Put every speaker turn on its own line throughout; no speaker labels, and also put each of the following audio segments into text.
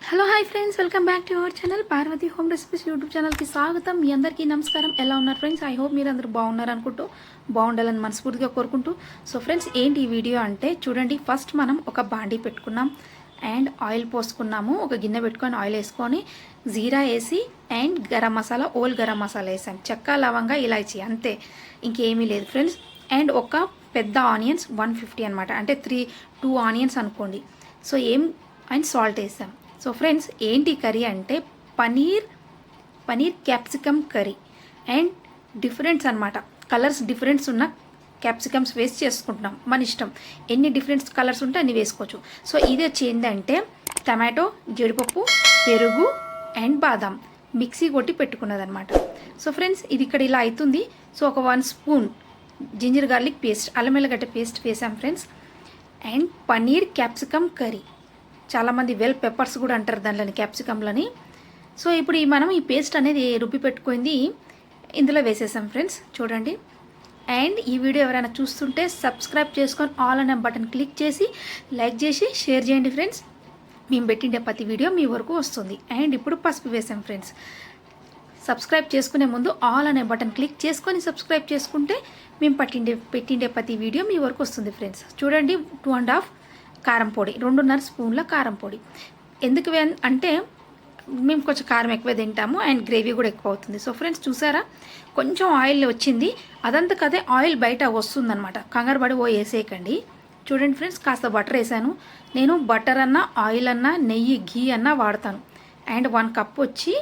Hello hi friends, welcome back to our channel Parvathi home recipes YouTube ఛానల్కి స్వాగతం. మీ అందరికీ నమస్కారం. ఎలా ఉన్నారు ఫ్రెండ్స్? ఐ హోప్ మీరు అందరూ బాగున్నారు అనుకుంటూ, బాగుండాలని మనస్ఫూర్తిగా కోరుకుంటూ. సో ఫ్రెండ్స్, ఏంటి ఈ వీడియో అంటే చూడండి. ఫస్ట్ మనం ఒక బాండీ పెట్టుకున్నాం అండ్ ఆయిల్ పోసుకున్నాము. ఒక గిన్నె పెట్టుకొని ఆయిల్ వేసుకొని జీరా వేసి అండ్ గరం మసాలా, ఓల్ గరం మసాలా వేసాం. చెక్క, లవంగా, ఇలాచీ, అంతే, ఇంకేమీ లేదు ఫ్రెండ్స్. అండ్ ఒక పెద్ద ఆనియన్స్ 150 అనమాట, అంటే 2 ఆనియన్స్ అనుకోండి. సో అండ్ సాల్ట్ వేసాం. సో ఫ్రెండ్స్, ఏంటి కర్రీ అంటే paneer capsicum curry. And differents అనమాట, కలర్స్ డిఫరెంట్స్ ఉన్న క్యాప్సికమ్స్ వేస్ట్ చేసుకుంటున్నాం. మన ఇష్టం, ఎన్ని డిఫరెంట్ కలర్స్ ఉంటే అన్ని వేసుకోవచ్చు. సో ఇది వచ్చి ఏంటంటే టమాటో, జీడిపప్పు, పెరుగు అండ్ బాదాం మిక్సీ కొట్టి పెట్టుకున్నదనమాట. సో ఫ్రెండ్స్, ఇది ఇక్కడ ఇలా అవుతుంది. సో ఒక 1 స్పూన్ జింజర్ గార్లిక్ పేస్ట్, అల్లం వెల్లిగడ్డ పేస్ట్ వేసాం friends. And paneer capsicum curry, చాలామంది పెప్పర్స్ కూడా అంటారు దాంట్లోని, క్యాప్సికమ్లని. సో ఇప్పుడు మనం ఈ పేస్ట్ అనేది రుబ్బి పెట్టుకుంది ఇందులో వేసేసాం ఫ్రెండ్స్, చూడండి. అండ్ ఈ వీడియో ఎవరైనా చూస్తుంటే సబ్స్క్రైబ్ చేసుకొని ఆల్ అనే బటన్ క్లిక్ చేసి లైక్ చేసి షేర్ చేయండి ఫ్రెండ్స్. మేము పెట్టిండే ప్రతి వీడియో మీ వరకు వస్తుంది. అండ్ ఇప్పుడు పసుపు వేసాం ఫ్రెండ్స్. సబ్స్క్రైబ్ చేసుకునే ముందు ఆల్ అనే బటన్ క్లిక్ చేసుకొని సబ్స్క్రైబ్ చేసుకుంటే మేము పెట్టిండే ప్రతి వీడియో మీ వరకు వస్తుంది ఫ్రెండ్స్. చూడండి, 2.5 కారం పొడి, 2.5 స్పూన్ల కారం పొడి. ఎందుకు అంటే మేము కొంచెం కారం ఎక్కువ తింటాము అండ్ గ్రేవీ కూడా ఎక్కువ అవుతుంది. సో ఫ్రెండ్స్, చూసారా, కొంచెం ఆయిల్ వచ్చింది, అదంతకదే ఆయిల్ బయట వస్తుందన్నమాట. కంగారు పడి వేసేయకండి. చూడండి ఫ్రెండ్స్, కాస్త బటర్ వేసాను. నేను బటర్ అన్నా, ఆయిల్ అన్నా, నెయ్యి, ఘీ అన్నా వాడతాను. అండ్ 1 కప్ వచ్చి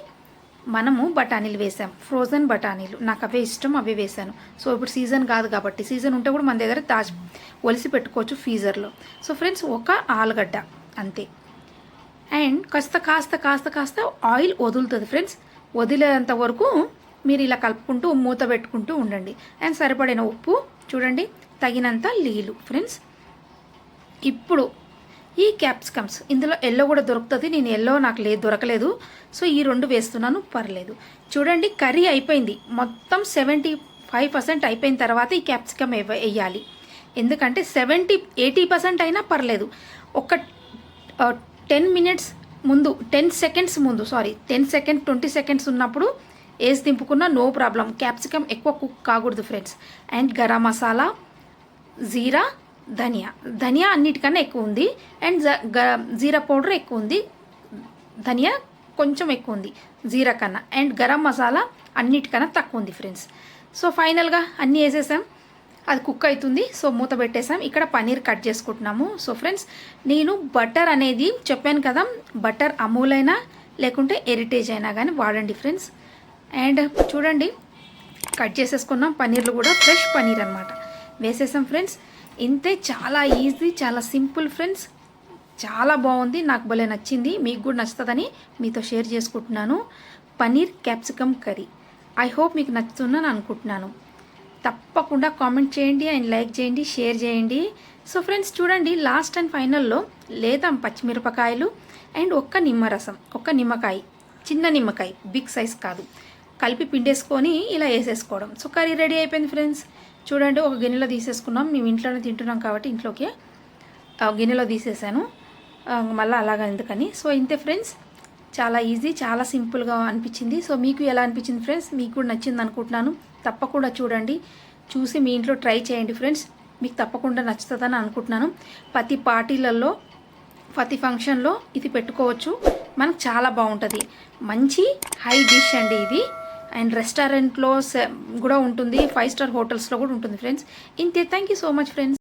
మనము బఠానీలు వేసాం, ఫ్రోజన్ బఠానీలు. నాకు అవే ఇష్టం, అవే వేసాను. సో ఇప్పుడు సీజన్ కాదు కాబట్టి, సీజన్ ఉంటే కూడా మన దగ్గర ఒలిసి పెట్టుకోవచ్చు ఫ్రీజర్లో. సో ఫ్రెండ్స్, ఒక ఆలుగడ్డ అంతే. అండ్ కాస్త ఆయిల్ వదులుతుంది ఫ్రెండ్స్. వదిలేంత వరకు మీరు ఇలా కలుపుకుంటూ మూత పెట్టుకుంటూ ఉండండి. అండ్ సరిపడిన ఉప్పు, చూడండి, తగినంత నీళ్ళు ఫ్రెండ్స్. ఇప్పుడు ఈ క్యాప్సికమ్స్, ఇందులో ఎల్లో కూడా దొరుకుతుంది. నేను ఎల్లో నాకు దొరకలేదు, సో ఈ 2 వేస్తున్నాను, పర్లేదు. చూడండి, కర్రీ అయిపోయింది, మొత్తం 75% అయిపోయిన తర్వాత ఈ క్యాప్సికమ్ వేయాలి. ఎందుకంటే 70-80% అయినా పర్లేదు. ఒక 10 మినిట్స్ ముందు, 10 సెకండ్స్ ముందు, 20 సెకండ్స్ ఉన్నప్పుడు వేసి దింపుకున్నా నో ప్రాబ్లం. క్యాప్సికమ్ ఎక్కువ కుక్ కాకూడదు ఫ్రెండ్స్. అండ్ గరం మసాలా, జీరా, ధనియా అన్నిటికన్నా ఎక్కువ ఉంది. అండ్ జీరా పౌడర్ ఎక్కువ ఉంది, ధనియా కొంచెం ఎక్కువ ఉంది జీరా కన్నా. అండ్ గరం మసాలా అన్నిటికన్నా తక్కువ ఉంది ఫ్రెండ్స్. సో ఫైనల్గా అన్నీ వేసేసాం, అది కుక్ అవుతుంది. సో మూత పెట్టేసాం. ఇక్కడ పనీర్ కట్ చేసుకుంటున్నాము. సో ఫ్రెండ్స్, నేను బటర్ అనేది చెప్పాను కదా, బటర్ అమూల్ అయినా లేకుంటే హెరిటేజ్ అయినా కానీ వాడండి ఫ్రెండ్స్. అండ్ చూడండి, కట్ చేసేసుకున్నాం. పనీర్లు కూడా ఫ్రెష్ పనీర్ అనమాట వేసేసాం ఫ్రెండ్స్. ఇంతే, చాలా ఈజీ, చాలా సింపుల్ ఫ్రెండ్స్. చాలా బాగుంది, నాకు భలే నచ్చింది. మీకు కూడా నచ్చుతుందని మీతో షేర్ చేసుకుంటున్నాను. Paneer capsicum curry. I hope మీకు నచ్చుతుందని అనుకుంటున్నాను. తప్పకుండా కామెంట్ చేయండి అండ్ లైక్ చేయండి, షేర్ చేయండి. సో ఫ్రెండ్స్, చూడండి, లాస్ట్ అండ్ ఫైనల్లో లేదా పచ్చిమిరపకాయలు అండ్ ఒక్క నిమ్మరసం, ఒక్క నిమ్మకాయ, చిన్న నిమ్మకాయ, బిగ్ సైజ్ కాదు, కలిపి పిండేసుకొని ఇలా వేసేసుకోవడం. సో కర్రీ రెడీ అయిపోయింది ఫ్రెండ్స్. చూడండి, ఒక గిన్నెలో తీసేసుకున్నాం. మేము ఇంట్లోనే తింటున్నాం కాబట్టి ఇంట్లోకి గిన్నెలో తీసేసాను, మళ్ళీ అలాగా ఎందుకని. సో ఇంతే ఫ్రెండ్స్, చాలా ఈజీ, చాలా సింపుల్గా అనిపించింది. సో మీకు ఎలా అనిపించింది ఫ్రెండ్స్? మీకు కూడా నచ్చింది అనుకుంటున్నాను. తప్పకుండా చూడండి, చూసి మీ ఇంట్లో ట్రై చేయండి ఫ్రెండ్స్. మీకు తప్పకుండా నచ్చుతుందని అనుకుంటున్నాను. ప్రతి పార్టీలలో, ప్రతి ఫంక్షన్లో ఇది పెట్టుకోవచ్చు. మనకు చాలా బాగుంటుంది. మంచి హై డిష్ అండి ఇది. అండ్ రెస్టారెంట్లో కూడా ఉంటుంది, 5 స్టార్ హోటల్స్లో కూడా ఉంటుంది ఫ్రెండ్స్. ఇంతే. Thank you so much friends.